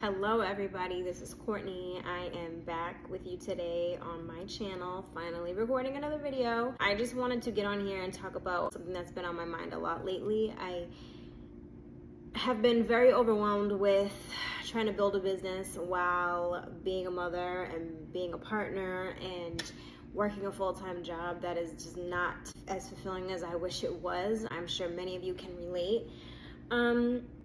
Hello everybody, this is Courtney. I am back with you today on my channel, finally recording another video. I just wanted to get on here and talk about something that's been on my mind a lot lately. I have been very overwhelmed with trying to build a business while being a mother and being a partner and working a full-time job that is just not as fulfilling as I wish it was. I'm sure many of you can relate.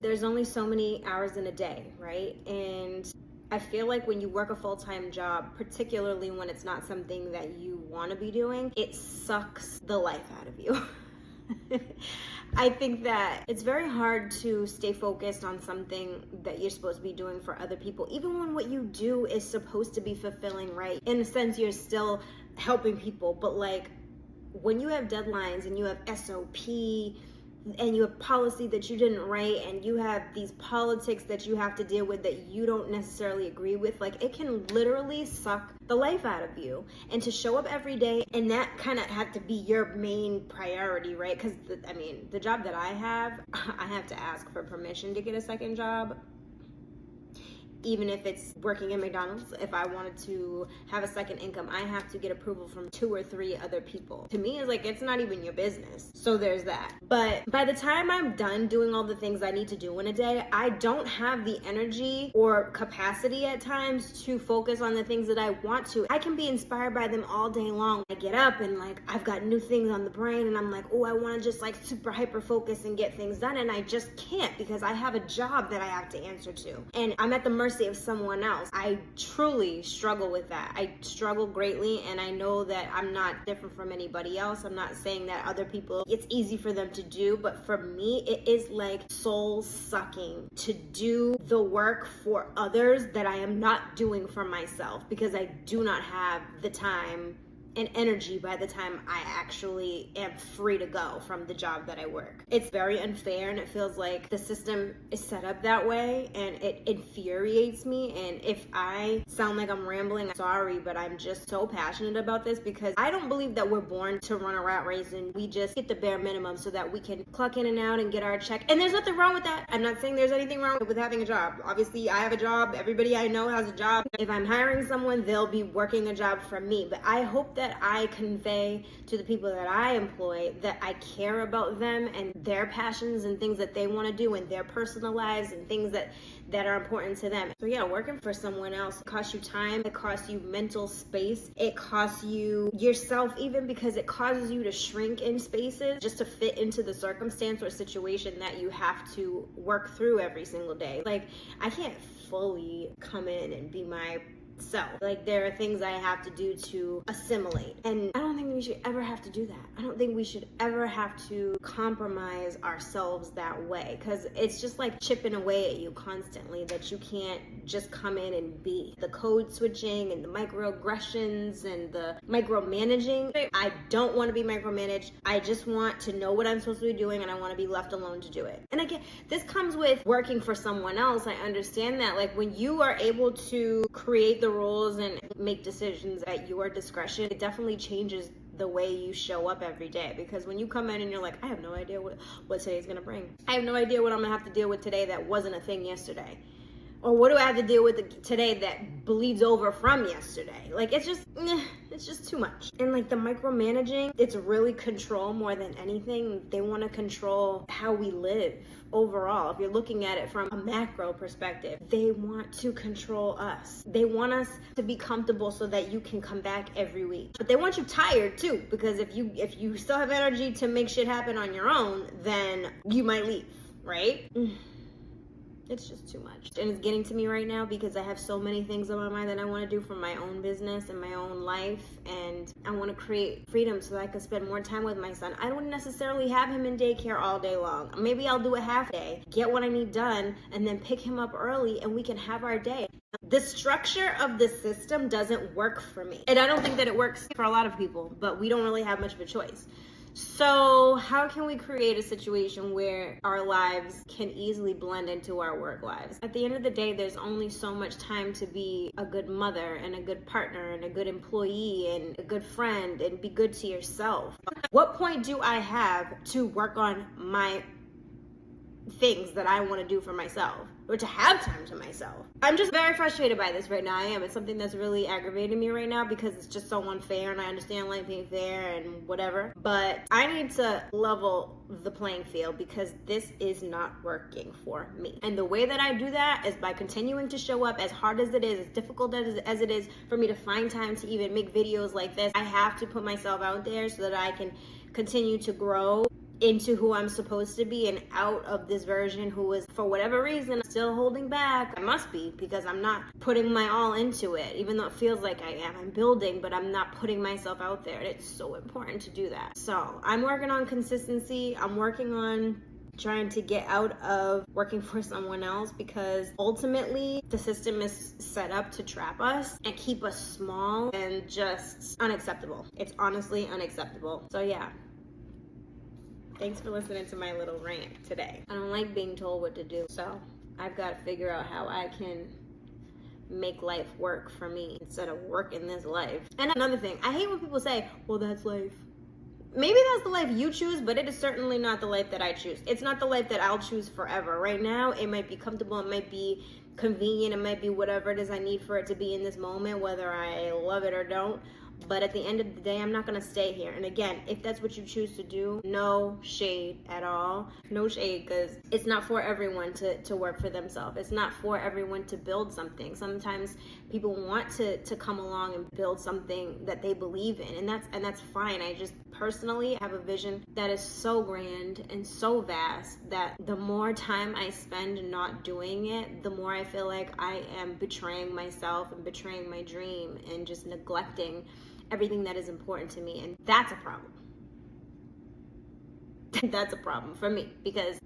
There's only so many hours in a day, right? And I feel like when you work a full-time job, particularly when it's not something that you want to be doing, it sucks the life out of you. I think that it's very hard to stay focused on something that you're supposed to be doing for other people, even when what you do is supposed to be fulfilling, right? In a sense, you're still helping people, but like when you have deadlines and you have SOP and you have policy that you didn't write and you have these politics that you have to deal with that you don't necessarily agree with, like it can literally suck the life out of you. And to show up every day and that kind of had to be your main priority, right? Because the job that I have to ask for permission to get a second job. Even if it's working in McDonald's, if I wanted to have a second income, I have to get approval from 2 or 3 other people. To me, it's like, it's not even your business. So there's that. But by the time I'm done doing all the things I need to do in a day, I don't have the energy or capacity at times to focus on the things that I want to. I can be inspired by them all day long. I get up and like, I've got new things on the brain and I'm like, oh, I want to just like super hyper focus and get things done. And I just can't because I have a job that I have to answer to. And I'm at the mercy of someone else. I truly struggle with that. I struggle greatly, and I know that I'm not different from anybody else. I'm not saying that other people, it's easy for them to do, but for me, it is like soul sucking to do the work for others that I am not doing for myself because I do not have the time and energy by the time I actually am free to go from the job that I work. It's very unfair and it feels like the system is set up that way and it infuriates me. And if I sound like I'm rambling, I'm sorry, but I'm just so passionate about this because I don't believe that we're born to run a rat race and we just get the bare minimum so that we can clock in and out and get our check. And there's nothing wrong with that. I'm not saying there's anything wrong with having a job. Obviously, I have a job. Everybody I know has a job. If I'm hiring someone, they'll be working a job for me. But I hope that I convey to the people that I employ that I care about them and their passions and things that they want to do in their personal lives and things that are important to them. So yeah, working for someone else costs you time, it costs you mental space, it costs you yourself even because it causes you to shrink in spaces just to fit into the circumstance or situation that you have to work through every single day. Like I can't fully come in and be myself. Like there are things I have to do to assimilate, and I don't think we should ever have to do that. I don't think we should ever have to compromise ourselves that way because it's just like chipping away at you constantly that you can't just come in and be. The code switching and the microaggressions and the micromanaging. I don't want to be micromanaged. I just want to know what I'm supposed to be doing and I want to be left alone to do it. And again, this comes with working for someone else. I understand that like when you are able to create the rules and make decisions at your discretion, it definitely changes the way you show up every day. Because when you come in and you're like, I have no idea what today's gonna bring. I have no idea what I'm gonna have to deal with today that wasn't a thing yesterday. Or what do I have to deal with today that bleeds over from yesterday? Like, it's just too much. And like the micromanaging, it's really control more than anything. They want to control how we live overall. If you're looking at it from a macro perspective, they want to control us. They want us to be comfortable so that you can come back every week. But they want you tired too, because if you still have energy to make shit happen on your own, then you might leave, right? It's just too much. And it's getting to me right now because I have so many things on my mind that I want to do for my own business and my own life. And I want to create freedom so that I can spend more time with my son. I don't necessarily have him in daycare all day long. Maybe I'll do a half day, get what I need done, and then pick him up early and we can have our day. The structure of the system doesn't work for me. And I don't think that it works for a lot of people, but we don't really have much of a choice. So how can we create a situation where our lives can easily blend into our work lives? At the end of the day, there's only so much time to be a good mother and a good partner and a good employee and a good friend and be good to yourself. What point do I have to work on my things that I want to do for myself? or to have time to myself. I'm just very frustrated by this right now. I am. It's something that's really aggravating me right now because it's just so unfair, and I understand life being fair and whatever. But I need to level the playing field because this is not working for me. And the way that I do that is by continuing to show up as hard as it is, as difficult as it is for me to find time to even make videos like this. I have to put myself out there so that I can continue to grow into who I'm supposed to be and out of this version who is, for whatever reason, still holding back. I must be, because I'm not putting my all into it, even though it feels like I am. I'm building, but I'm not putting myself out there. And it's so important to do that. So I'm working on consistency. I'm working on trying to get out of working for someone else, because ultimately the system is set up to trap us and keep us small and just unacceptable. It's honestly unacceptable. So yeah. Thanks for listening to my little rant today. I don't like being told what to do, so I've got to figure out how I can make life work for me instead of working this life. And another thing, I hate when people say, well, that's life. Maybe that's the life you choose, but it is certainly not the life that I choose. It's not the life that I'll choose forever. Right now, it might be comfortable, it might be convenient, it might be whatever it is I need for it to be in this moment, whether I love it or don't. But at the end of the day, I'm not going to stay here. And again, if that's what you choose to do, no shade at all. No shade, because it's not for everyone to work for themselves. It's not for everyone to build something. Sometimes people want to come along and build something that they believe in. And that's fine. I just personally have a vision that is so grand and so vast that the more time I spend not doing it, the more I feel like I am betraying myself and betraying my dream and just neglecting everything that is important to me. And that's a problem. That's a problem for me, because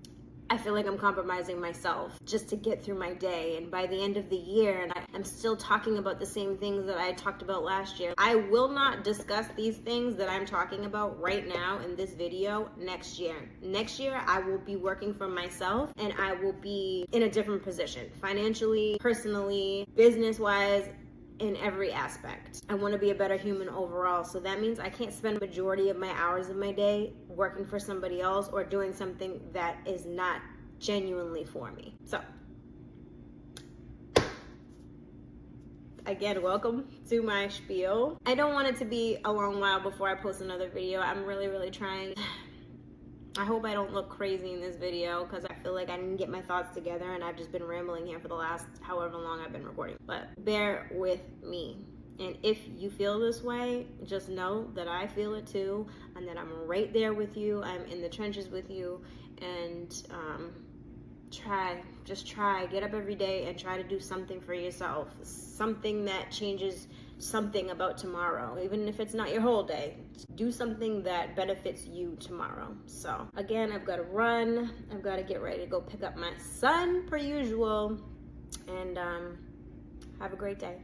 I feel like I'm compromising myself just to get through my day. And by the end of the year, and I'm still talking about the same things that I talked about last year. I will not discuss these things that I'm talking about right now in this video next year. Next year, I will be working for myself, and I will be in a different position, financially, personally, business-wise, in every aspect. I want to be a better human overall. So that means I can't spend a majority of my hours of my day working for somebody else or doing something that is not genuinely for me. So again, welcome to my spiel. I don't want it to be a long while before I post another video. I'm really trying. I hope I don't look crazy in this video, because I feel like I didn't get my thoughts together and I've just been rambling here for the last however long I've been recording. But bear with me. And if you feel this way, just know that I feel it too, and that I'm right there with you. I'm in the trenches with you. And just try, get up every day and try to do something for yourself. Something that changes something about tomorrow, even if it's not your whole day. Do something that benefits you tomorrow. So again, I've got to run. I've got to get ready to go pick up my son per usual. And have a great day.